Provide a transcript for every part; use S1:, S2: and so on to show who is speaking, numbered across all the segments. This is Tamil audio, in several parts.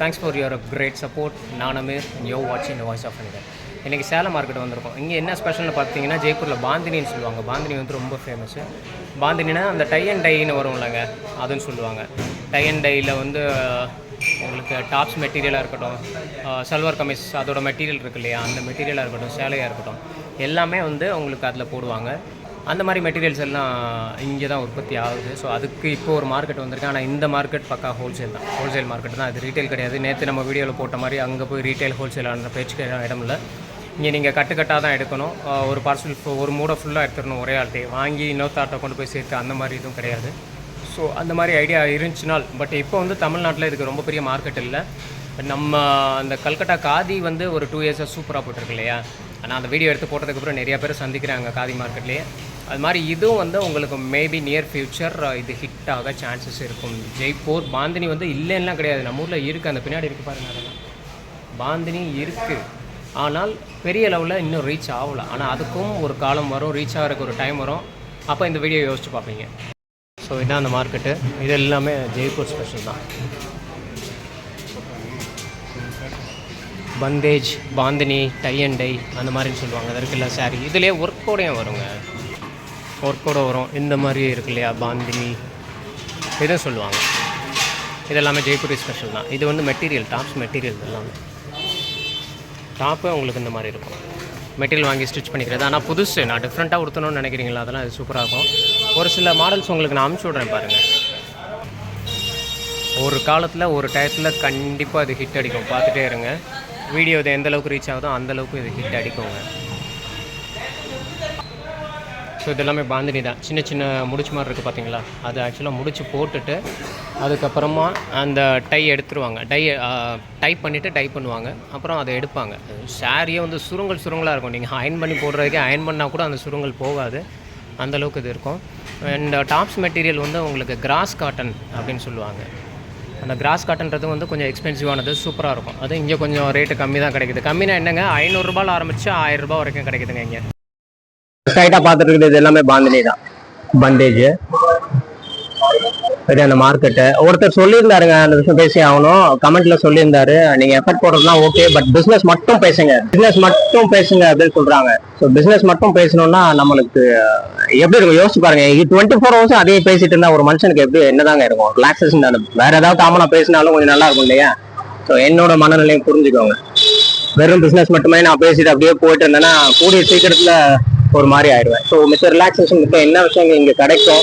S1: Thanks for your great support. நான் அமீர், யோ வாட்சிங் த வாய்ஸ் ஆஃப் இந்தியா. இன்றைக்கி சேலம் மார்க்கெட் வந்திருக்கோம். இங்கே என்ன ஸ்பெஷல்னு பார்த்தீங்கன்னா, ஜெய்ப்பூரில் பாந்தினின்னு சொல்லுவாங்க. பாந்தினி வந்து ரொம்ப ஃபேமஸ்ஸு. பாந்தினினா அந்த டை அண்ட் டைன்னு வரும்லங்க, அதுன்னு சொல்லுவாங்க. டை அண்ட் டையில் வந்து உங்களுக்கு டாப்ஸ் மெட்டீரியலாக இருக்கட்டும், சல்வார் கமீஸ் அதோட மெட்டீரியல் இருக்கு இல்லையா, அந்த மெட்டீரியலாக இருக்கட்டும், சேலையாக இருக்கட்டும், எல்லாமே வந்து உங்களுக்கு அதில் போடுவாங்க. அந்த மாதிரி மெட்டீரியல்ஸ் எல்லாம் இங்கே தான் உற்பத்தி ஆகுது. ஸோ அதுக்கு இப்போ ஒரு மார்க்கெட் வந்திருக்கு. ஆனால் இந்த மார்க்கெட் பக்கா ஹோல்சேல் தான், ஹோல்சேல் மார்க்கெட் தான். அது ரீட்டைல் கிடையாது. நேற்று நம்ம வீடியோவில் போட்ட மாதிரி அங்கே போய் ரீட்டைல் ஹோல்சேல் ஆன பேச்சுக்கு இடம் இல்லை. இங்கே நீங்கள் கட்டுக்கட்டாக தான் எடுக்கணும். ஒரு பார்சல் ஒரு மூடை ஃபுல்லாக எடுத்துடணும் ஒரே ஆள்கிட்டே. வாங்கி இன்னொருத்தாட்டை கொண்டு போய் சேர்த்து அந்த மாதிரி இதுவும் கிடையாது. ஸோ அந்த மாதிரி ஐடியா இருந்துச்சுனால், பட் இப்போ வந்து தமிழ்நாட்டில் இதுக்கு ரொம்ப பெரிய மார்க்கெட் இல்லை. நம்ம அந்த கல்கட்டா காதி வந்து ஒரு 2 இயர்ஸாக சூப்பராக போட்டிருக்கு இல்லையா. ஆனால் அந்த வீடியோ எடுத்து போட்டதுக்கப்புறம் நிறையா பேர் சந்திக்கிறாங்க காதி மார்க்கெட்லேயே. அது மாதிரி இதுவும் வந்து உங்களுக்கு மேபி நியர் ஃப்யூச்சர் இது ஹிட் ஆக சான்சஸ் இருக்கும். ஜெய்ப்பூர் பாந்தினி வந்து இல்லைன்னா கிடையாது, நம்ம ஊரில் இருக்குது. அந்த பின்னாடி இருக்குது பாருங்கள், அதெல்லாம் பாந்தினி இருக்குது. ஆனால் பெரிய லெவலில் இன்னும் ரீச் ஆகலை. ஆனால் அதுக்கும் ஒரு காலம் வரும், ரீச் ஆகிறதுக்கு ஒரு டைம் வரும். அப்போ இந்த வீடியோ யோசிச்சு பார்ப்பீங்க. ஸோ இதான் அந்த மார்க்கெட்டு. இது எல்லாமே ஜெய்ப்பூர் ஸ்பெஷல் தான். Bandhej, bandhani, tie and dye அந்த மாதிரின்னு சொல்லுவாங்க. அது இருக்குல்ல சாரி, இதுலேயே ஒர்க்கோடையும் வருங்க, ஒர்க்கோட வரும். இந்த மாதிரி இருக்கு இல்லையா, பாந்தினி இதுவும் சொல்லுவாங்க. இதெல்லாமே ஜெய்ப்பூரி ஸ்பெஷல் தான். இது வந்து மெட்டீரியல், டாப்ஸ் மெட்டீரியல் எல்லாமே. டாப்பு உங்களுக்கு இந்த மாதிரி இருக்கும், மெட்டீரியல் வாங்கி ஸ்டிச் பண்ணிக்கிறது. ஆனால் புதுசு, நான் டிஃப்ரெண்ட்டாக உடுத்தணும்னு நினைக்கிறீங்களா, அதெல்லாம் அது சூப்பராக இருக்கும். ஒரு சில மாடல்ஸ் உங்களுக்கு நான் அனுப்பிச்சி விட்றேன் பாருங்கள். ஒரு காலத்தில் ஒரு டயத்தில் கண்டிப்பாக இது ஹிட் அடிக்கும். பார்த்துட்டே இருங்க. வீடியோ இது எந்தளவுக்கு ரீச் ஆகுதோ அந்தளவுக்கு இது ஹிட் அடிக்குங்க. ஸோ இதெல்லாமே பாந்தினி தான். சின்ன சின்ன முடிச்சு மாதிரி இருக்குது பார்த்தீங்களா, அது ஆக்சுவலாக முடிச்சு போட்டுட்டு அதுக்கப்புறமா அந்த டை எடுத்துருவாங்க. டைப் பண்ணிவிட்டு டை பண்ணுவாங்க, அப்புறம் அதை எடுப்பாங்க. சாரியே வந்து சுருங்கலாக இருக்கும். நீங்கள் அயன் பண்ணி போடுறதுக்கே அயன் பண்ணால் கூட அந்த சுருங்கல் போகாது, அந்தளவுக்கு இது இருக்கும். அண்ட் டாப்ஸ் மெட்டீரியல் வந்து உங்களுக்கு கிராஸ் காட்டன் அப்படின்னு சொல்லுவாங்க. அந்த கிராஸ் காட்டன்றது வந்து கொஞ்சம் எக்ஸ்பென்சிவானது, சூப்பராக இருக்கும். அது இங்கே கொஞ்சம் ரேட்டு கம்மி தான் கிடைக்குது. கம்மினா என்னங்க, 500 ரூபாயில் ஆரம்பித்து 1000 ரூபா வரைக்கும் கிடைக்குதுங்க. இங்கே ஸ்ட்ரைட்டாக பார்த்துட்டு இருக்குது இது எல்லாமே பாந்தினி தான், பந்தேஜ். சரி, அந்த மார்க்கெட்டு ஒருத்தர் சொல்லியிருந்தாருங்க, அந்த விஷயம் பேசி ஆகணும். கமெண்ட்ல சொல்லியிருந்தாரு, நீங்கள் எஃபர்ட் போடுறதுலாம் ஓகே, பட் பிஸ்னஸ் மட்டும் பேசுங்க, பிஸ்னஸ் மட்டும் பேசுங்க அப்படின்னு சொல்கிறாங்க. ஸோ பிஸ்னஸ் மட்டும் பேசணும்னா நம்மளுக்கு எப்படி இருக்கும் யோசிச்சு பாருங்க. 24 ஹவர்ஸும் அதே பேசிட்டு இருந்தால் ஒரு மனுஷனுக்கு எப்படி என்னதாங்க இருக்கும், ரிலாக்ஸேஷன் தானே. வேற ஏதாவது காமனாக பேசினாலும் கொஞ்சம் நல்லா இருக்கும் இல்லையா. ஸோ என்னோட மனநிலையும் புரிஞ்சுக்கோங்க. வெறும் பிஸ்னஸ் மட்டுமே நான் பேசிட்டு அப்படியே போயிட்டு இருந்தேன்னா கூடிய சீக்கிரத்தில் ஒரு மாதிரி ஆயிடுவேன். ஸோ மிச்ச ரிலாக்ஸேஷன் மட்டும் என்ன விஷயங்கள் இங்கே கிடைக்கும்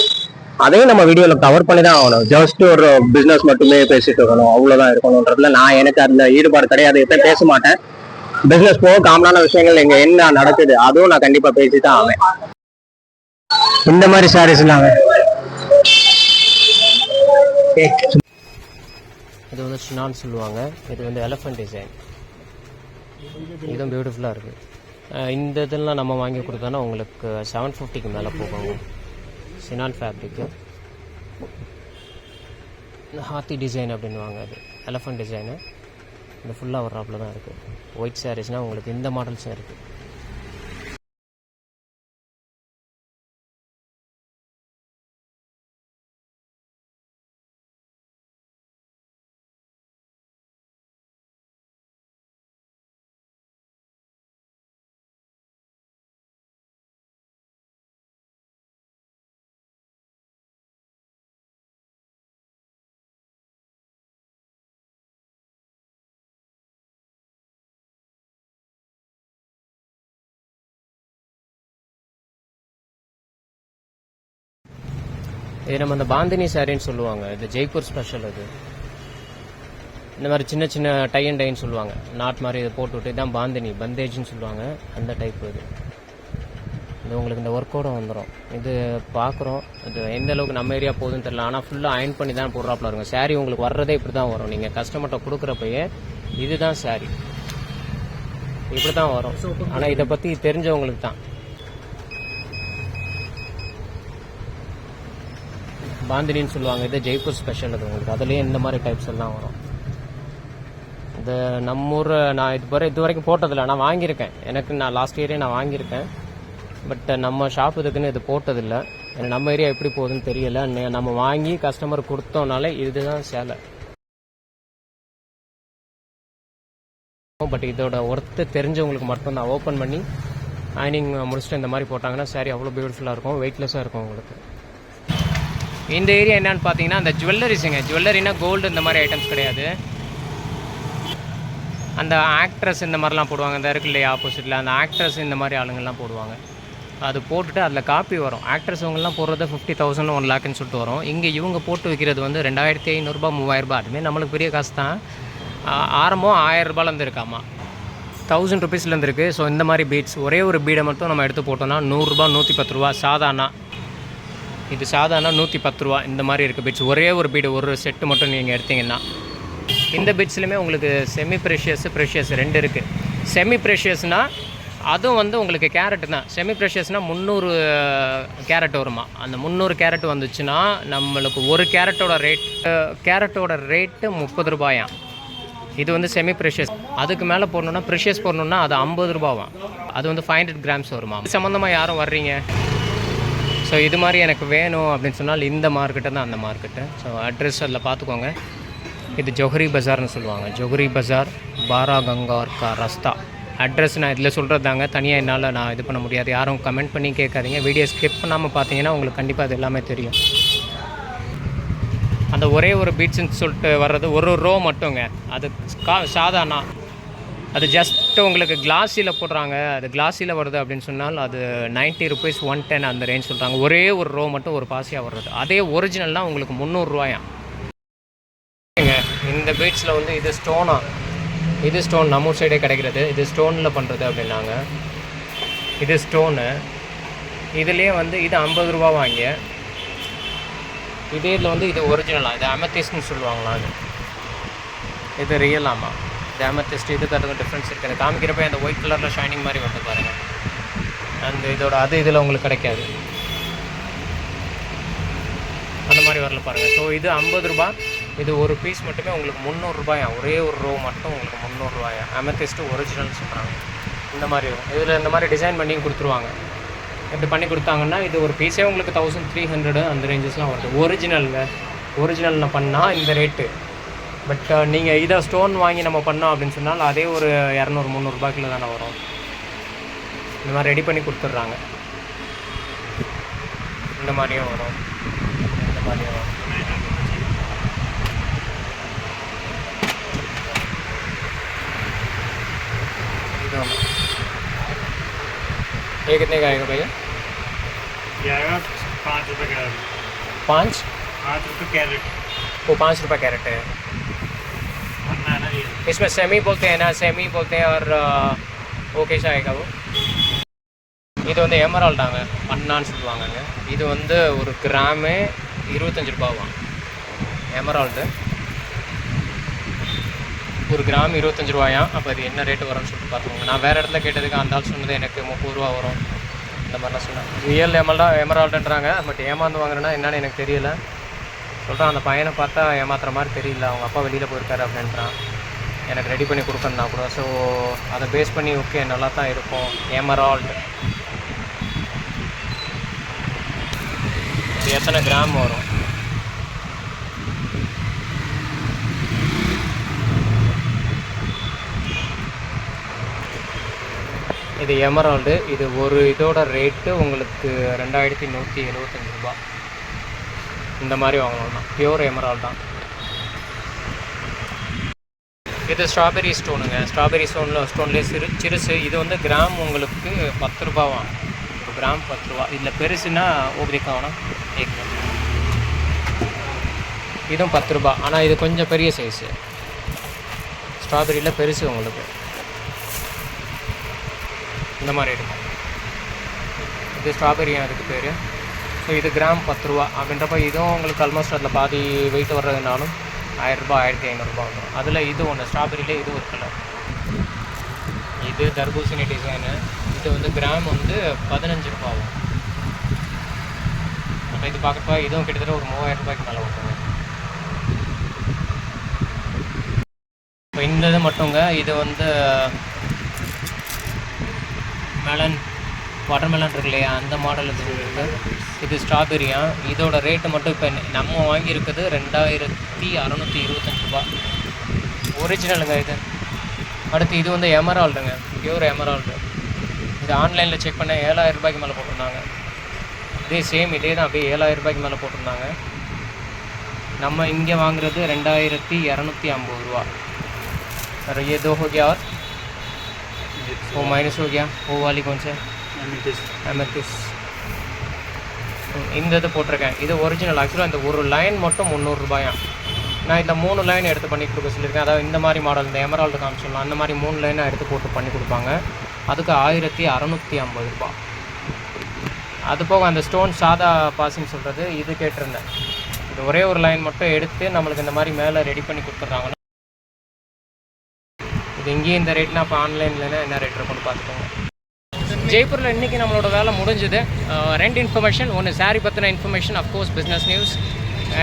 S1: அதையும் நம்ம வீடியோவில் கவர் பண்ணி தான் ஆகணும். ஜஸ்ட் ஒரு பிஸ்னஸ் மட்டுமே பேசிட்டு இருக்கணும், அவ்வளோதான் இருக்கணும்ன்றதுல எனக்கு அந்த ஈடுபாடு கிடையாது. எப்பயும் பேச மாட்டேன். பிஸ்னஸ் போக காமனான விஷயங்கள் இங்கே என்ன நடக்குது அதுவும் நான் கண்டிப்பாக பேசி தான் ஆவேன். இந்த மாதிரி சாரீஸ் இல்லாங்க. இது வந்து ஷினான் சொல்லுவாங்க. இது வந்து எலஃபண்ட் டிசைன், இதுவும் பியூட்டிஃபுல்லாக இருக்குது. இந்த இதெல்லாம் நம்ம வாங்கி கொடுத்தோன்னா உங்களுக்கு 750க்கு மேலே போவாங்க. சினான் ஃபேப்ரிக்கு ஹாத்தி டிசைன் அப்படின்வாங்க. அது எலஃபண்ட் டிசைனு. இந்த ஃபுல்லாக வர்றாப்புல தான் இருக்குது. ஒயிட் சாரீஸ்னால் உங்களுக்கு இந்த மாடல்ஸும் இருக்குது. இது நம்ம இந்த பாந்தினி சாரின்னு சொல்லுவாங்க. இது ஜெய்ப்பூர் ஸ்பெஷல். அது இந்த மாதிரி சின்ன சின்ன டை அண்ட் டைன்னு சொல்லுவாங்க, நாட் மாதிரி இதை போட்டுவிட்டு இதான் பாந்தினி, பந்தேஜ்னு சொல்லுவாங்க. அந்த டைப் இது உங்களுக்கு இந்த ஒர்க்கோடு வந்துடும். இது பார்க்குறோம், இது எந்த அளவுக்கு நம்ம ஏரியா போகுதுன்னு தெரியல. ஆனால் ஃபுல்லாக அயன் பண்ணி தான் போடுறாப்புல இருக்கும். சாரி உங்களுக்கு வர்றதே இப்படி தான் வரும். நீங்கள் கஸ்டமர்கிட்ட கொடுக்குறப்பயே இதுதான் சாரி, இப்படி தான் வரும். ஆனால் இதை பற்றி தெரிஞ்சவங்களுக்கு தான். பாந்தினின்னு சொல்லுவாங்க. இது ஜெய்ப்பூர் ஸ்பெஷல். அது உங்களுக்கு அதுலேயே இந்த மாதிரி டைப்ஸ் எல்லாம் வரும். இது நம்ம ஊர் நான் இது வரைக்கும் போட்டதில்லை. நான் வாங்கியிருக்கேன், நான் லாஸ்ட் இயரே நான் வாங்கியிருக்கேன். பட் நம்ம ஷாப் இதுக்குன்னு இது போட்டதில்லை. ஏன்னா நம்ம ஏரியா எப்படி போகுதுன்னு தெரியல. நம்ம வாங்கி கஸ்டமர் கொடுத்தோம்னாலே இதுதான் சேலை. பட் இதோட ஒர்த்து தெரிஞ்சவங்களுக்கு மட்டும்தான். ஓப்பன் பண்ணி அயனிங் முடிச்சுட்டு இந்த மாதிரி போட்டாங்கன்னா சாரி அவ்வளோ பியூட்டிஃபுல்லாக இருக்கும், வெயிட்லெஸ்ஸாக இருக்கும் உங்களுக்கு. இந்த ஏரியா என்னன்னு பார்த்தீங்கன்னா அந்த ஜுவல்லரிஸுங்க. ஜுவல்லரினா கோல்டு இந்த மாதிரி ஐட்டம்ஸ் கிடையாது. அந்த ஆக்ட்ரஸ் இந்த மாதிரிலாம் போடுவாங்க, இந்த இருக்கு இல்லையா ஆப்போசிட்டில், அந்த ஆக்ட்ரஸ் இந்த மாதிரி ஆளுங்கள்லாம் போடுவாங்க. அது போட்டுட்டு அதில் காப்பி வரும். ஆக்ட்ரஸ் அவங்கெல்லாம் போடுறது 50,000 1 lakhன்னு சொல்லிட்டு வரும். இங்கே இவங்க போட்டு வைக்கிறது வந்து 2500 3000. அதுமாரி நம்மளுக்கு பெரிய காசு தான். ஆரம்பம் 1000 ரூபாயிலேருந்து இருக்காமா, 1000 ருபீஸ்லேருந்து இருக்குது. ஸோ இந்த மாதிரி பீட்ஸ் ஒரே ஒரு பீடை மட்டும் நம்ம எடுத்து போட்டோம்னா 100 ரூபா 110 ரூபா. சாதாரண இது சாதாரண 110 ரூபா. இந்த மாதிரி இருக்குது பீட்ஸ். ஒரே ஒரு பீடு ஒரு செட்டு மட்டும் நீங்கள் எடுத்திங்கன்னா. இந்த பீட்ஸ்லையுமே உங்களுக்கு செமி ப்ரெஷியஸ் ப்ரெஷியஸ் 2 இருக்குது. செமி ப்ரெஷியஸ்னால் அதுவும் வந்து உங்களுக்கு கேரட்டு தான். செமி ப்ரெஷியஸ்னால் 300 கேரட் வருமா. அந்த 300 கேரட் வந்துச்சுன்னா நம்மளுக்கு ஒரு கேரட்டோட ரேட்டு 30 ரூபாயாம். இது வந்து செமி ப்ரெஷியஸ். அதுக்கு மேலே போடணுன்னா ப்ரெஷியஸ் போடணுன்னா அது 50 ரூபாவாம். அது வந்து 500 கிராம்ஸ் வருமா. சம்மந்தமாக யாரும் வர்றீங்க, ஸோ இது மாதிரி எனக்கு வேணும் அப்படின்னு சொன்னால் இந்த மார்க்கெட்டு தான் அந்த மார்க்கெட்டு. ஸோ அட்ரஸ் அதில் பார்த்துக்கோங்க. இது ஜோஹரி பஜார்னு சொல்லுவாங்க. ஜோஹரி பஜார் பாராகங்கார் கா ரஸ்தா. அட்ரஸ் நான் இதில் சொல்கிறது தாங்க, தனியாக என்னால் நான் இது பண்ண முடியாது. யாரும் கமெண்ட் பண்ணி கேட்காதீங்க. வீடியோ ஸ்கிப் பண்ணாமல் பார்த்தீங்கன்னா உங்களுக்கு கண்டிப்பாக அது எல்லாமே தெரியும். அந்த ஒரே ஒரு பீட்ஸ்ன்னு சொல்லிட்டு வர்றது ஒரு ரோ மட்டுங்க. அது சாதாரண அது ஜஸ்ட்டு உங்களுக்கு கிளாஸியில் போடுறாங்க. அது கிளாஸியில் வருது அப்படின்னு சொன்னால் அது 90 ருபீஸ் 110 அந்த ரேஞ்ச் சொல்கிறாங்க. ஒரே ஒரு ரோ மட்டும் ஒரு பாசியாக வர்றது. அதே ஒரிஜினல்னால் உங்களுக்கு 300 ரூபாயாம். இந்த பீட்ஸில் வந்து இது ஸ்டோனா, இது ஸ்டோன் நம்ம சைடே கிடைக்கிறது. இது ஸ்டோனில் பண்ணுறது அப்படின்னாங்க. இது ஸ்டோனு. இதுலேயே வந்து இது 50 ரூபா வாங்க. இதே இதில் வந்து இது ஒரிஜினலாக, இது அமெத்திஸ்ட்னு சொல்லுவாங்களா. இது ரியலாமா, இது அமெத்திஸ்ட். இதுக்கு அதுக்கும் டிஃப்ரென்ஸ் இருக்குது. அது காமிக்கிறப்ப அந்த ஒயிட் கலரில் ஷைனிங் மாதிரி வந்து பாருங்கள். அந்த இதோட அது இதில் உங்களுக்கு கிடைக்காது, அந்த மாதிரி வரல பாருங்கள். ஸோ இது 50 ரூபா. இது ஒரு பீஸ் மட்டுமே உங்களுக்கு 300 ரூபாயா. ஒரே ஒரு ரோ மட்டும் உங்களுக்கு 300 ரூபாயா. அமெத்திஸ்ட்டு ஒரிஜினல் சொல்கிறாங்க. இந்த மாதிரி இருக்கும். இதில் இந்த மாதிரி டிசைன் பண்ணி கொடுத்துருவாங்க. இப்படி பண்ணி கொடுத்தாங்கன்னா இது ஒரு பீஸே உங்களுக்கு 1300 அந்த ரேஞ்சஸ்லாம் வருது. ஒரிஜினலுங்க. ஒரிஜினலில் பண்ணால் இந்த ரேட்டு. பட் நீங்கள் இதை ஸ்டோன் வாங்கி நம்ம பண்ணோம் அப்படின்னு சொன்னால் அதே ஒரு 200-300 ரூபாய்க்குள்ள தானே வரும். இந்த மாதிரி ரெடி பண்ணி கொடுத்துட்றாங்க. இந்த மாதிரியும் வரும், இந்த மாதிரியும் வரும். ये कितने का आएगा भैया?
S2: ये आएगा 5 रुपये कैरेट।
S1: 5
S2: रुपये कैरेट।
S1: वो 5 रुपये कैरेट है। इसमें सेमी बोलते हैं ना, सेमी बोलते हैं. और वो कैसा आएगा वो? இது வந்து எமரால்டாங்க, பண்ணான்னு சொல்லுவாங்கங்க. இது வந்து ஒரு கிராமே 25 ரூபாவாம். எமரால்டு ஒரு கிராம் 25 ரூபாயா. அப்போ அது என்ன ரேட்டு வரும்னு சொல்லிட்டு பார்த்துக்கோங்க. நான் வேறு இடத்துல கேட்டதுக்கு அந்த ஆள் சொன்னது எனக்கு 30 ரூபா வரும் இந்த மாதிரிலாம் சொன்னேன். ரியல் எமரால்டுன்றாங்க. பட் ஏமாந்து வாங்குறேன்னா என்னன்னு எனக்கு தெரியல. சொல்கிறான் அந்த பையனை பார்த்தா ஏமாத்துற மாதிரி தெரியல, அவங்க அப்பா வெளியில் போயிருக்காரு அப்படின்றான். எனக்கு ரெடி பண்ணி கொடுக்கணுன்னா கூட. ஸோ அதை பேஸ் பண்ணி ஓகே நல்லா தான் இருக்கும். எமரால்டு இது எத்தனை கிராம் வரும்? இது எமரால்டு. இது ஒரு இதோட ரேட்டு உங்களுக்கு 2175 ரூபா. இந்த மாதிரி வாங்கணும்னா பியூர் எமரால்டு தான். இது ஸ்ட்ராபெரி ஸ்டோனுங்க. ஸ்ட்ராபெரி ஸ்டோன்லேயே சிறுசு. இது வந்து கிராம் உங்களுக்கு 10 ரூபாவாம். ஒரு கிராம் 10 ரூபா. இதில் பெருசுன்னா ஓபிரிக்காவனா இதுவும் 10 ரூபா. ஆனால் இது கொஞ்சம் பெரிய சைஸு. ஸ்ட்ராபெரியில் பெருசு உங்களுக்கு இந்த மாதிரி இருக்கும். இது ஸ்ட்ராபெரி அதுக்கு பேர். ஸோ இது கிராம் 10 ரூபா அப்படின்றப்ப இதுவும் உங்களுக்கு ஆல்மோஸ்ட் அதில் பாதி வெயிட் வர்றதுனாலும் 1000 ரூபா 1500 ரூபா வந்துடும். அதில் இது ஒன்று ஸ்ட்ராபெரியிலே இது ஒரு கலர். இது தர்பூசணி டிசைனு. இது வந்து கிராம் வந்து 15 ரூபாவும். நம்ம இது பார்க்குறப்ப இதுவும் கிட்டத்தட்ட ஒரு 3000 ரூபாய்க்கு மேலே வந்துடும். இப்போ இந்த இது மட்டுங்க. இது வந்து மெலன், வாட்டர்மெலன் இருக்கு இல்லையா, அந்த மாடல் இது இருக்குது. இது ஸ்ட்ராபெரியா. இதோட ரேட்டு மட்டும் இப்போ நம்ம வாங்கியிருக்குது 2625 ரூபா. ஒரிஜினலுங்க இது. அடுத்து இது வந்து எமரால்டுங்க, பியூர் எமரால்டு. இது ஆன்லைனில் செக் பண்ண 7000 ரூபாய்க்கு மேலே போட்டிருந்தாங்க. இதே சேம் இதே தான், அப்படியே 7000 ரூபாய்க்கு மேலே போட்டிருந்தாங்க. நம்ம இங்கே வாங்குறது 2250 ரூபா. और ये 2 हो गया और वो माइनस हो गया. वो वाली कौन से एमेथिस. இந்த இது போட்டிருக்கேன், இது ஒரிஜினல். ஆக்சுவலாக இந்த ஒரு லைன் மட்டும் 300 ரூபாயா. நான் இந்த 3 லைன் எடுத்து பண்ணி கொடுக்க சொல்லியிருக்கேன். அதாவது இந்த மாதிரி மாடல், இந்த எமரால்டு காமிச்சோம்னா அந்த மாதிரி 3 லைனாக எடுத்து போட்டு பண்ணி கொடுப்பாங்க. அதுக்கு 1650 ரூபா. அது போக அந்த ஸ்டோன் சாதா பாசின்னு சொல்கிறது இது கேட்டிருந்தேன். இது ஒரே ஒரு லைன் மட்டும் எடுத்து நம்மளுக்கு இந்த மாதிரி மேலே ரெடி பண்ணி கொடுத்துட்றாங்க. இது இங்கேயும் இந்த ரேட்னா அப்போ ஆன்லைன்லனா என்ன ரேட் இருக்குன்னு பார்த்துக்கோங்க. ஜெய்ப்பூரில் இன்றைக்கி நம்மளோட வேலை முடிஞ்சுது. 2 இன்ஃபர்மேஷன். ஒன்று சாரீ பற்றின information, of course business news.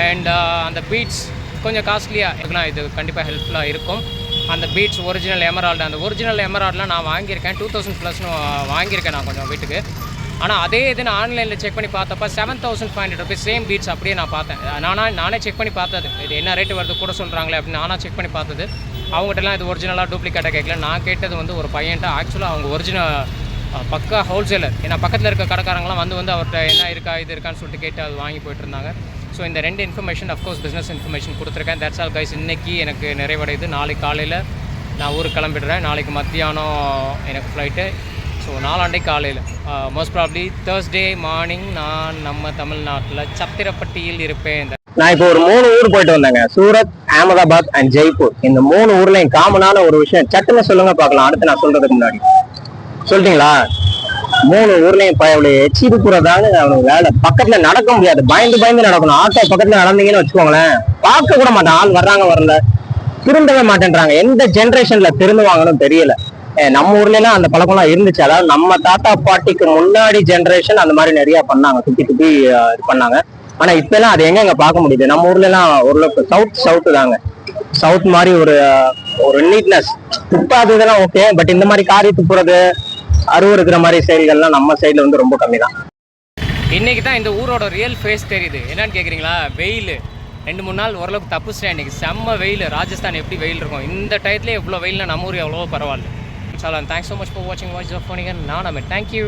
S1: And அந்த பீட்ஸ் கொஞ்சம் காஸ்ட்லியாக இருக்கலாம், இது கண்டிப்பாக ஹெல்ப்ஃபுல்லாக இருக்கும். அந்த பீட்ஸ் ஒரிஜினல் எமரால்டு, அந்த ஒரிஜினல் எமரால்டெலாம் நான் வாங்கியிருக்கேன். 2000+ வாங்கியிருக்கேன் நான் கொஞ்சம் வீட்டுக்கு. ஆனால் அதே இது நான் ஆன்லைனில் செக் பண்ணி பார்த்தப்ப 7500 ருபீஸ் சேம் பீட்ஸ் அப்படியே நான் பார்த்தேன். நானே செக் பண்ணி பார்த்தது, இது என்ன ரேட்டு வருது கூட சொல்கிறாங்களே அப்படின்னு நானாக செக் பண்ணி பார்த்தது. அவங்ககிட்டலாம் இது ஒரிஜினலாக டூப்ளிகேட்டாக கேட்கல. நான் கேட்டது வந்து ஒரு பையன்ட்ட. ஆக்சுவலாக அவங்க ஒரிஜினல் பக்கா ஹோல்சேலர். ஏன்னா பக்கத்தில் இருக்க கடைக்காரங்களாம் வந்து அவர்கிட்ட என்ன இருக்கா இது இருக்கான்னு சொல்லிட்டு கேட்டு அது வாங்கி போயிட்டு இருந்தாங்க. ஸோ இந்த 2 இன்ஃபர்மேஷன், அஃப்கோர்ஸ் பிஸ்னஸ் இன்ஃபர்மேஷன் கொடுத்துருக்கேன். That's all guys. இன்றைக்கி எனக்கு நிறைவடையுது. நாளைக்கு காலையில் நான் ஊருக்கு கிளம்பிடுறேன். நாளைக்கு மத்தியானம் எனக்கு ஃப்ளைட்டு. ஸோ நாளாண்டைக்கு காலையில் மோஸ்ட் ப்ராப்ளி தேர்ஸ்டே மார்னிங் நான் நம்ம தமிழ்நாட்டில் சத்திரப்பட்டியில் இருப்பேன்.
S3: நான் இப்போ ஒரு 3 ஊர் போயிட்டு வந்தேங்க. சூரத், அகமதாபாத் அண்ட் ஜெய்ப்பூர். இந்த 3 ஊர்லையும் காமனான ஒரு விஷயம் சட்டுன்னு சொல்லுங்க பார்க்கலாம். அடுத்து நான் சொல்றதுக்கு முன்னாடி சொல்லிட்டீங்களா? 3 ஊர்லையும் எச்சிட்டு போறதாங்க அவனுக்கு வேலை. பக்கத்துல நடக்க முடியாது, பயந்து நடக்கணும். ஆட்டோ பக்கத்துல நடந்தீங்கன்னு வச்சுக்கோங்களேன், பார்க்க கூட மாட்டான். ஆள் வர்றாங்க வரல, திருந்தவே மாட்டேன்றாங்க. எந்த ஜென்ரேஷன்ல திருந்துவாங்கன்னு தெரியல. நம்ம ஊர்ல எல்லாம் அந்த பழக்கம்லாம் இருந்துச்சு. அதாவது நம்ம தாத்தா பாட்டிக்கு முன்னாடி ஜென்ரேஷன் அந்த மாதிரி நிறைய பண்ணாங்க, சுத்தி இது பண்ணாங்க. ஆனா இப்ப எல்லாம் அது எங்க பார்க்க முடியுது? நம்ம ஊர்ல எல்லாம் ஓரளவுக்கு சவுத் தாங்க. சவுத் மாதிரி ஒரு நீட்னஸ். துப்பாது இதெல்லாம் ஓகே, பட் இந்த மாதிரி காரி துப்புறது, இருக்கிற மாதிரி செயல்கள்லாம் நம்ம சைட்ல வந்து ரொம்ப கம்மி தான்.
S1: இன்றைக்கி தான் இந்த ஊரோட ரியல் ஃபேஸ் தெரியுது. என்னன்னு கேட்குறீங்களா? வெயில் 2-3 நாள் ஓரளவுக்கு தப்புச்சிட்டேன். இன்றைக்கி செம்ம வெயில். ராஜஸ்தான் எப்படி வெயில் இருக்கும், இந்த டயத்துலேயே எவ்வளோ வெயில்னா நம்ம ஊர் எவ்வளோ பரவாயில்ல. தேங்க்ஸ் ஸோ மச் ஃபார் வாட்சிங் வாய்ஸ் ஆஃப் ஃபோனிகன். நான் தேங்க்யூ.